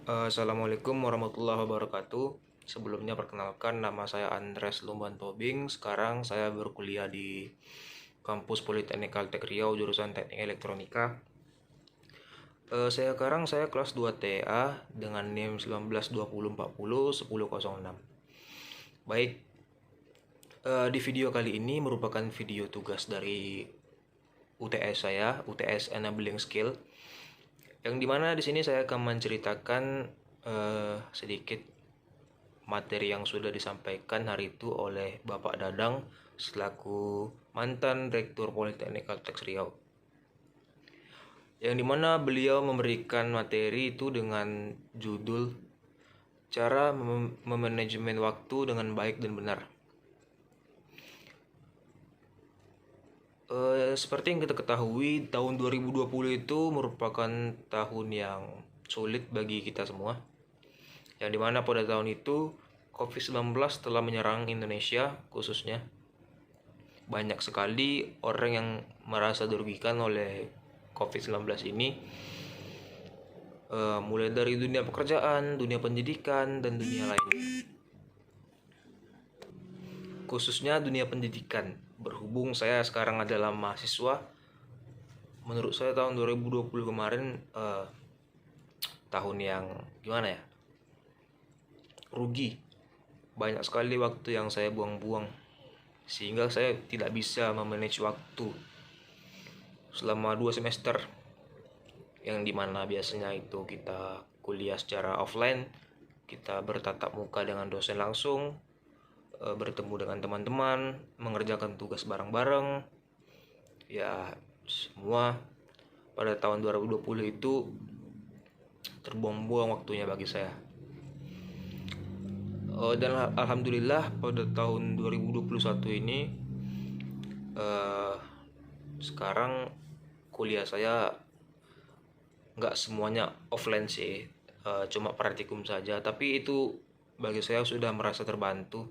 Assalamualaikum warahmatullahi wabarakatuh. Sebelumnya perkenalkan, nama saya Andres Lumban Tobing. Sekarang saya berkuliah di kampus Politeknik Kaltek Riau jurusan Teknik Elektronika. Saya kelas 2 TA dengan NIM 1920401006. Baik, di video kali ini merupakan video tugas dari UTS saya, UTS Enabling Skill. Yang dimana di sini saya akan menceritakan sedikit materi yang sudah disampaikan hari itu oleh Bapak Dadang selaku mantan Rektor Politeknik Kaltek Riau. Yang dimana beliau memberikan materi itu dengan judul Cara Memanajemen Waktu dengan Baik dan Benar. Seperti yang kita ketahui, tahun 2020 itu merupakan tahun yang sulit bagi kita semua. Yang dimana pada tahun itu COVID-19 telah menyerang Indonesia khususnya. Banyak sekali orang yang merasa dirugikan oleh COVID-19 ini, mulai dari dunia pekerjaan, dunia pendidikan, dan dunia lainnya. Khususnya dunia pendidikan. Berhubung saya sekarang adalah mahasiswa, menurut saya tahun 2020 kemarin tahun yang gimana ya? Rugi. Banyak sekali waktu yang saya buang-buang, sehingga saya tidak bisa memanage waktu selama 2 semester, yang dimana biasanya itu kita kuliah secara offline, kita bertatap muka dengan dosen langsung, bertemu dengan teman-teman, mengerjakan tugas bareng-bareng. Ya, semua pada tahun 2020 itu terbuang-buang waktunya bagi saya. Dan alhamdulillah pada tahun 2021 ini sekarang kuliah saya nggak semuanya offline sih, cuma praktikum saja, tapi itu bagi saya sudah merasa terbantu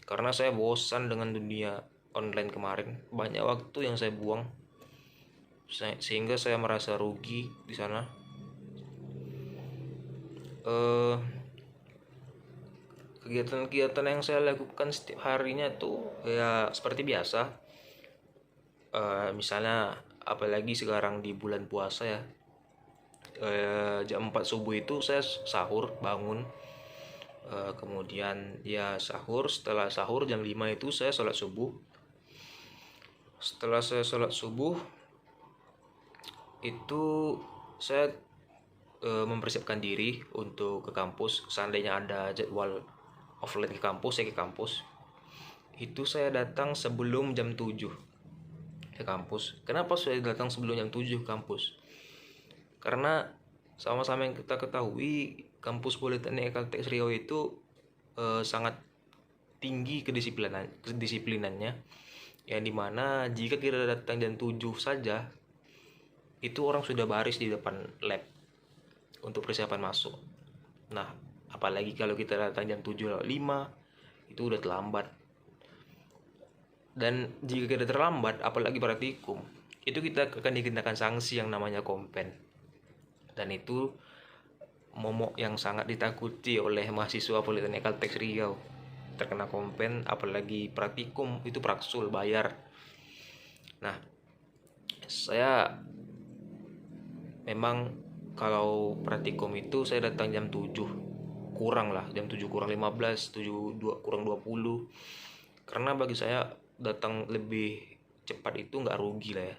karena saya bosan dengan dunia online kemarin. Banyak waktu yang saya buang sehingga saya merasa rugi di sana. Kegiatan-kegiatan yang saya lakukan setiap harinya tuh ya seperti biasa. Misalnya apalagi sekarang di bulan puasa ya, jam 4 subuh itu saya sahur, bangun, kemudian ya sahur. Setelah sahur jam 5 itu saya sholat subuh. Setelah saya sholat subuh itu saya mempersiapkan diri untuk ke kampus. Seandainya ada jadwal offline ke kampus, saya ke kampus. Itu saya datang sebelum jam 7 ke kampus. Kenapa saya datang sebelum jam 7 ke kampus? Karena sama-sama yang kita ketahui, kampus Politeknik Kaltek Riau itu sangat tinggi kedisiplinannya, yang dimana jika kita datang jam 7 saja, itu orang sudah baris di depan lab untuk persiapan masuk. Nah, apalagi kalau kita datang jam 7:05, itu udah terlambat. Dan jika kita terlambat, apalagi praktikum, itu kita akan dikenakan sanksi yang namanya kompen. Dan itu momok yang sangat ditakuti oleh mahasiswa Politeknik Kaltek Riau. Terkena kompen, apalagi praktikum, itu praksul bayar. Nah, saya memang kalau praktikum itu saya datang jam 7 kurang lah, jam 7 kurang 15, 7 kurang 20. Karena bagi saya datang lebih cepat itu nggak rugi lah ya,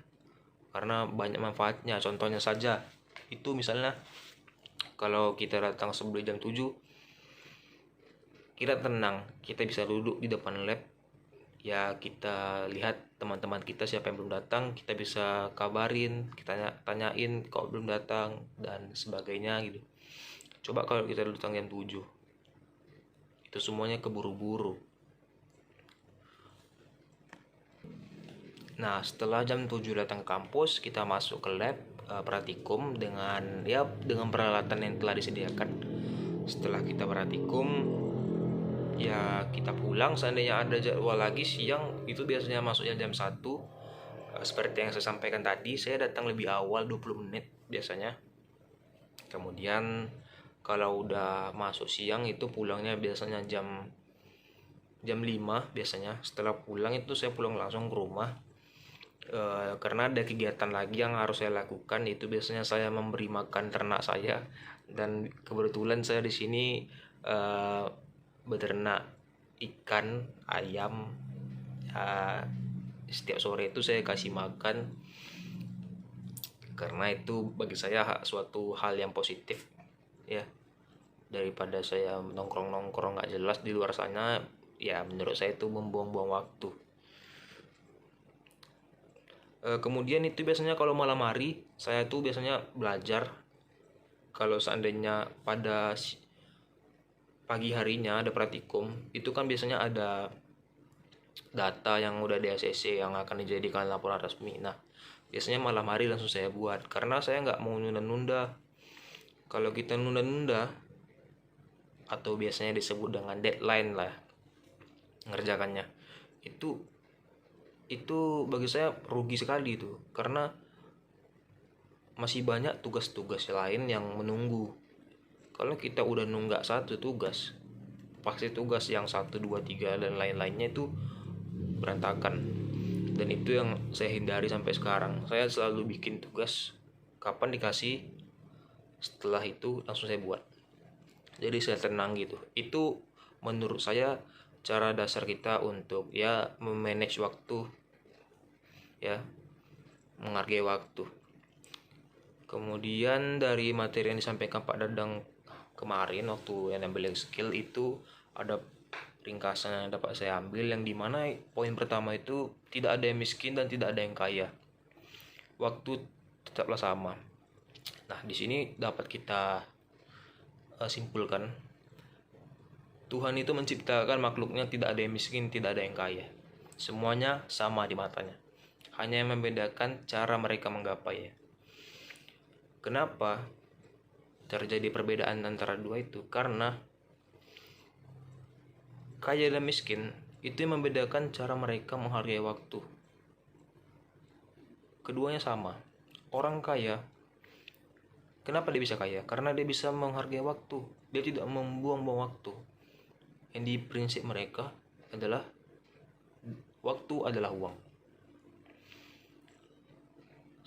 karena banyak manfaatnya. Contohnya saja itu, misalnya kalau kita datang sebelum jam 7, kita tenang, kita bisa duduk di depan lab, ya kita lihat teman-teman kita siapa yang belum datang, kita bisa kabarin, kita tanyain kok belum datang dan sebagainya gitu. Coba kalau kita datang jam 7, itu semuanya keburu-buru. Nah, setelah jam 7 datang ke kampus, kita masuk ke lab praktikum dengan peralatan yang telah disediakan. Setelah kita praktikum, ya kita pulang. Seandainya ada jadwal lagi siang, itu biasanya masuknya jam 1. Seperti yang saya sampaikan tadi, saya datang lebih awal 20 menit biasanya. Kemudian Kalau udah masuk siang itu pulangnya biasanya jam 5 biasanya. Setelah pulang itu saya pulang langsung ke rumah. Karena ada kegiatan lagi yang harus saya lakukan, itu biasanya saya memberi makan ternak saya. Dan kebetulan saya di sini beternak ikan, ayam. Setiap sore itu saya kasih makan, karena itu bagi saya suatu hal yang positif ya, daripada saya nongkrong nggak jelas di luar sana. Ya menurut saya itu membuang-buang waktu. Kemudian itu biasanya kalau malam hari saya tuh biasanya belajar. Kalau seandainya pada pagi harinya ada praktikum, itu kan biasanya ada data yang udah di ACC yang akan dijadikan laporan resmi. Nah biasanya malam hari langsung saya buat, karena saya nggak mau nunda-nunda. Kalau kita nunda-nunda, atau biasanya disebut dengan deadline lah ngerjakannya, itu bagi saya rugi sekali itu, karena masih banyak tugas-tugas lain yang menunggu. Kalau kita udah nunggak satu tugas, pasti tugas yang 1, 2, 3 dan lain-lainnya itu berantakan. Dan itu yang saya hindari sampai sekarang. Saya selalu bikin tugas kapan dikasih, setelah itu langsung saya buat. Jadi saya tenang gitu. Itu menurut saya cara dasar kita untuk ya memanage waktu, ya menghargai waktu. Kemudian dari materi yang disampaikan Pak Dadang kemarin waktu yang ambil skill, itu ada ringkasan yang dapat saya ambil, yang dimana poin pertama itu tidak ada yang miskin dan tidak ada yang kaya. Waktu tetaplah sama. Nah di sini dapat kita simpulkan, Tuhan itu menciptakan makhluknya tidak ada yang miskin, tidak ada yang kaya. Semuanya sama di matanya. Hanya yang membedakan cara mereka menggapainya. Kenapa terjadi perbedaan antara dua itu? Karena kaya dan miskin itu yang membedakan cara mereka menghargai waktu. Keduanya sama. Orang kaya, kenapa dia bisa kaya? Karena dia bisa menghargai waktu. Dia tidak membuang-buang waktu. Yang di prinsip mereka adalah waktu adalah uang.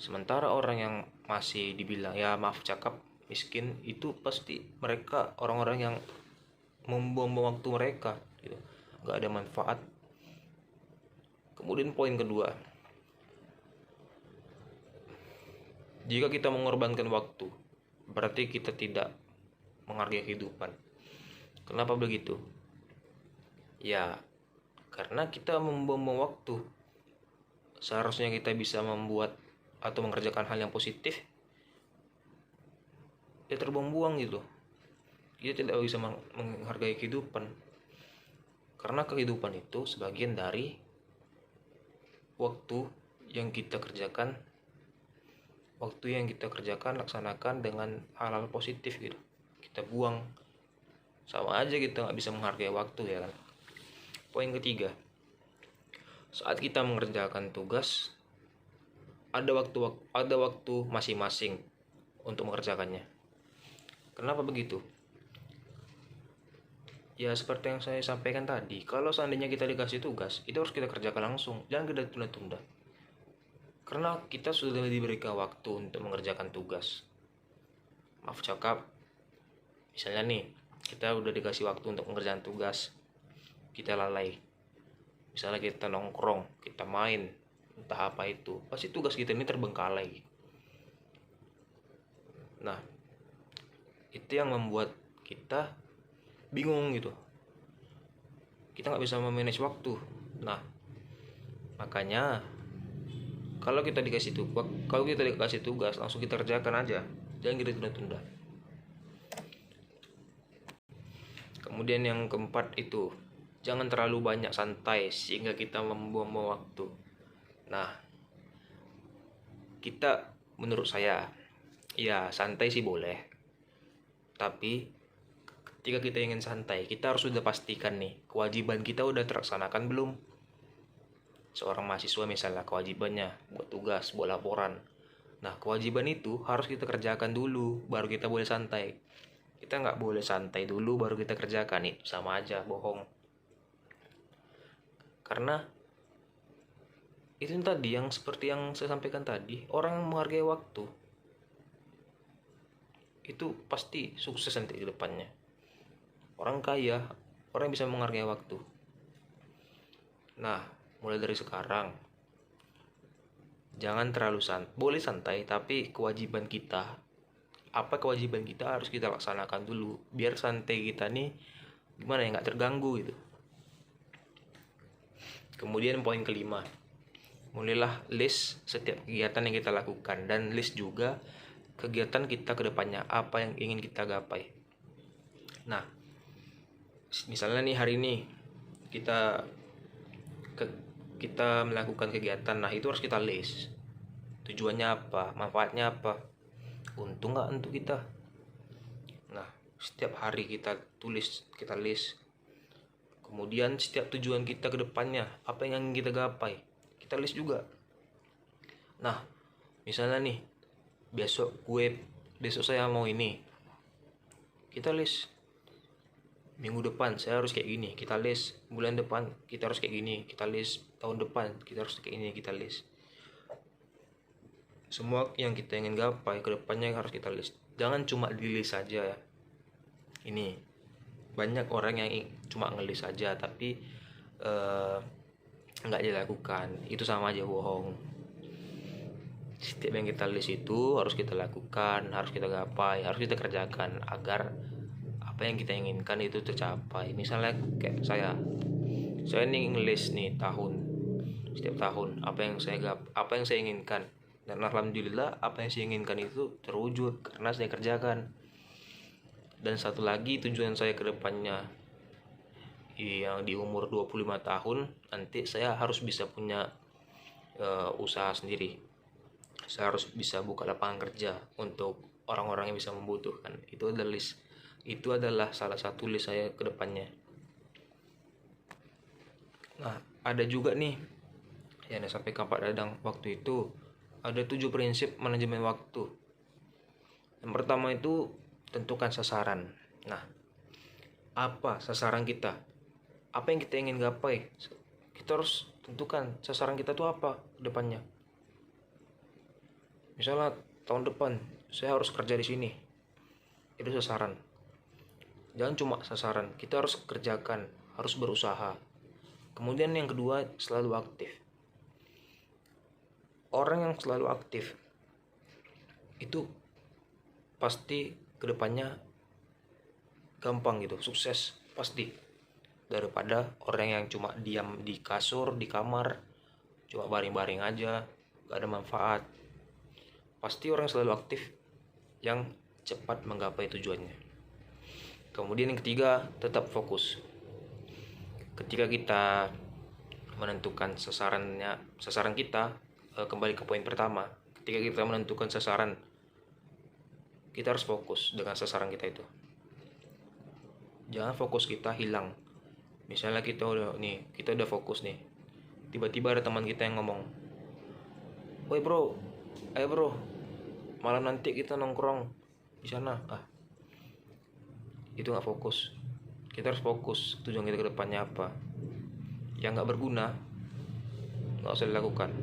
Sementara orang yang masih dibilang, ya maaf cakap, miskin, itu pasti mereka orang-orang yang membuang-buang waktu mereka gitu. Gak ada manfaat. Kemudian poin kedua, jika kita mengorbankan waktu, berarti kita tidak menghargai kehidupan. Kenapa begitu? Ya karena kita membuang-buang waktu. Seharusnya kita bisa membuat atau mengerjakan hal yang positif, ya terbuang-buang gitu. Kita tidak bisa menghargai kehidupan, karena kehidupan itu sebagian dari waktu yang kita kerjakan. Waktu yang kita kerjakan laksanakan dengan hal-hal positif gitu. Kita buang, sama aja kita nggak bisa menghargai waktu, ya kan. Poin ketiga, saat kita mengerjakan tugas, ada waktu masing-masing untuk mengerjakannya. Kenapa begitu? Ya seperti yang saya sampaikan tadi, kalau seandainya kita dikasih tugas, itu harus kita kerjakan langsung, jangan kita tunda-tunda. Karena kita sudah diberikan waktu untuk mengerjakan tugas. Maaf cakap, misalnya nih, kita udah dikasih waktu untuk mengerjakan tugas, kita lalai. Misalnya kita nongkrong, kita main, entah apa itu, pasti tugas kita ini terbengkalai. Nah itu yang membuat kita bingung gitu, kita nggak bisa memanage waktu. Nah makanya kalau kita dikasih tugas, langsung kita kerjakan aja, jangan kita tunda-tunda. Kemudian yang keempat itu, jangan terlalu banyak santai sehingga kita membuang-buang waktu. Nah kita, menurut saya, ya santai sih boleh, tapi ketika kita ingin santai, kita harus sudah pastikan nih, kewajiban kita udah terlaksanakan belum. Seorang mahasiswa misalnya, kewajibannya buat tugas, buat laporan. Nah kewajiban itu harus kita kerjakan dulu, baru kita boleh santai. Kita nggak boleh santai dulu baru kita kerjakan, itu sama aja bohong. Karena itu tadi yang seperti yang saya sampaikan tadi, orang yang menghargai waktu itu pasti sukses nanti ke depannya. Orang kaya, orang yang bisa menghargai waktu. Nah, mulai dari sekarang jangan terlalu boleh santai, tapi kewajiban kita, apa kewajiban kita harus kita laksanakan dulu, biar santai kita nih gimana ya, nggak terganggu gitu. Kemudian poin kelima, mulailah list setiap kegiatan yang kita lakukan, dan list juga kegiatan kita ke depannya, apa yang ingin kita gapai. Nah, misalnya nih hari ini kita melakukan kegiatan, nah itu harus kita list. Tujuannya apa, manfaatnya apa, untung nggak untuk kita. Nah, setiap hari kita tulis, kita list. Kemudian setiap tujuan kita ke depannya, apa yang ingin kita gapai, kita list juga. Nah, misalnya nih, besok saya mau ini, kita list. Minggu depan saya harus kayak gini, kita list. Bulan depan kita harus kayak gini, kita list. Tahun depan kita harus kayak gini, kita list. Semua yang kita ingin gapai ke depannya harus kita list. Jangan cuma di list saja ya. Ini banyak orang yang cuma ngelis saja tapi nggak dilakukan. Itu sama aja bohong. Setiap yang kita list itu harus kita lakukan, harus kita gapai, harus kita kerjakan agar apa yang kita inginkan itu tercapai. Misalnya kayak saya nih ngelis nih setiap tahun apa yang saya inginkan, dan alhamdulillah apa yang saya inginkan itu terwujud karena saya kerjakan. Dan satu lagi tujuan saya ke depannya, yang di umur 25 tahun nanti saya harus bisa punya usaha sendiri. Saya harus bisa buka lapangan kerja untuk orang-orang yang bisa membutuhkan. Itu adalah salah satu list saya ke depannya. Nah, ada juga nih yang disampaikan Pak Dadang waktu itu, ada 7 prinsip manajemen waktu. Yang pertama itu tentukan sasaran. Nah, apa sasaran kita? Apa yang kita ingin gapai? Kita harus tentukan sasaran kita itu apa ke depannya. Misalnya tahun depan saya harus kerja di sini. Itu sasaran. Jangan cuma sasaran, kita harus kerjakan, harus berusaha. Kemudian yang kedua, selalu aktif. Orang yang selalu aktif itu pasti kedepannya gampang gitu, sukses pasti, daripada orang yang cuma diam di kasur, di kamar, cuma baring-baring aja, gak ada manfaat. Pasti orang yang selalu aktif yang cepat menggapai tujuannya. Kemudian yang ketiga, tetap fokus. Ketika kita menentukan sasaran kita, kembali ke poin pertama, ketika kita menentukan sasaran, kita harus fokus dengan sasaran kita itu. Jangan fokus kita hilang. Misalnya kita udah fokus nih, tiba-tiba ada teman kita yang ngomong, "Woi bro, ayo bro, malam nanti kita nongkrong di sana." Itu nggak fokus. Kita harus fokus tujuan kita ke depannya apa. Yang nggak berguna nggak usah dilakukan.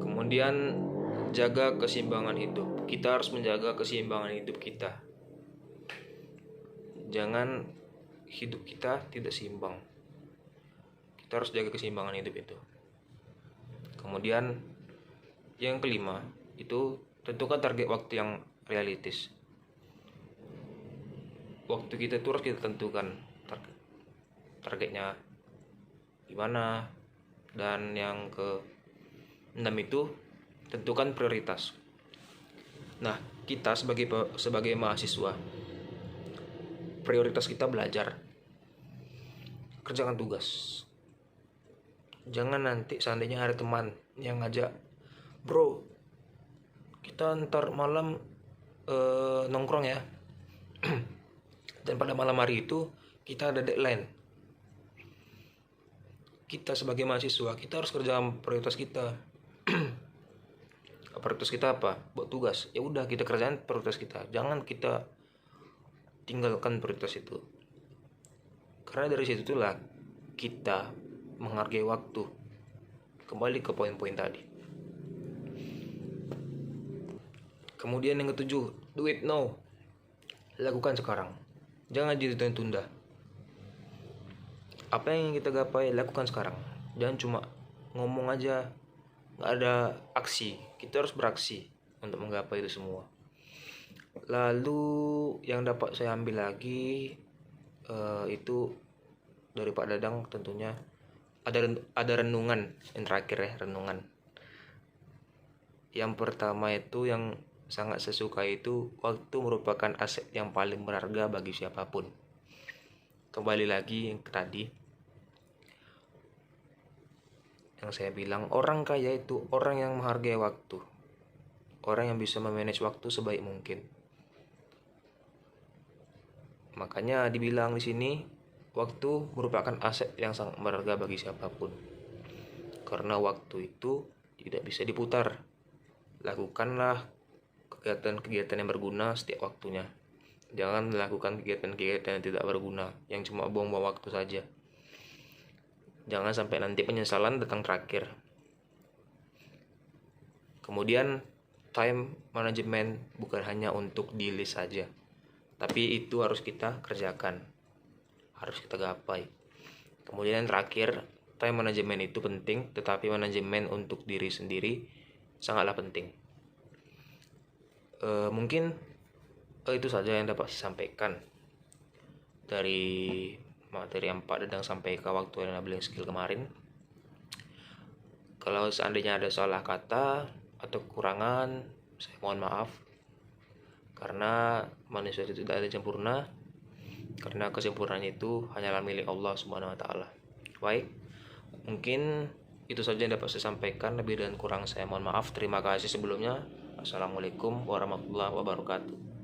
Kemudian jaga keseimbangan hidup. Kita harus menjaga keseimbangan hidup kita. Jangan hidup kita tidak seimbang. Kita harus jaga keseimbangan hidup itu. Kemudian yang kelima itu tentukan target waktu yang realistis. Waktu kita itu harus kita tentukan targetnya gimana. Dan yang ke-6 itu tentukan prioritas. Nah, kita sebagai mahasiswa, prioritas kita belajar, kerjakan tugas. Jangan nanti seandainya ada teman yang ngajak, "Bro, kita ntar malam nongkrong ya." Dan pada malam hari itu kita ada deadline. Kita sebagai mahasiswa, kita harus kerjakan prioritas kita. prioritas kita apa? Buat tugas. Ya udah, kita kerjain prioritas kita. Jangan kita tinggalkan prioritas itu. Karena dari situ itulah kita menghargai waktu. Kembali ke poin-poin tadi. Kemudian yang ketujuh, do it now. Lakukan sekarang. Jangan ditunda-tunda. Apa yang ingin kita gapai, lakukan sekarang. Jangan cuma ngomong aja, nggak ada aksi. Kita harus beraksi untuk menggapai itu semua. Lalu yang dapat saya ambil lagi itu dari Pak Dadang tentunya ada renungan yang terakhir ya, renungan. Yang pertama itu yang sangat saya suka itu, waktu merupakan aset yang paling berharga bagi siapapun. Kembali lagi yang tadi yang saya bilang, orang kaya itu orang yang menghargai waktu, orang yang bisa memanage waktu sebaik mungkin. Makanya dibilang di sini, waktu merupakan aset yang sangat berharga bagi siapapun. Karena waktu itu tidak bisa diputar. Lakukanlah kegiatan-kegiatan yang berguna setiap waktunya. Jangan melakukan kegiatan-kegiatan yang tidak berguna, yang cuma buang-buang waktu saja. Jangan sampai nanti penyesalan datang terakhir. Kemudian time management bukan hanya untuk di list saja, tapi itu harus kita kerjakan, harus kita gapai. Kemudian yang terakhir, time management itu penting, tetapi manajemen untuk diri sendiri sangatlah penting. Mungkin itu saja yang dapat saya sampaikan dari materi yang Pak Dadang sampaikan waktu enabling skill kemarin. Kalau seandainya ada salah kata atau kekurangan, saya mohon maaf. Karena manusia itu tidak ada sempurna, karena kesempurnaan itu hanyalah milik Allah Subhanahu wa Ta'ala. Baik, mungkin itu saja yang dapat saya sampaikan. Lebih dan kurang saya mohon maaf. Terima kasih sebelumnya. Assalamualaikum warahmatullahi wabarakatuh.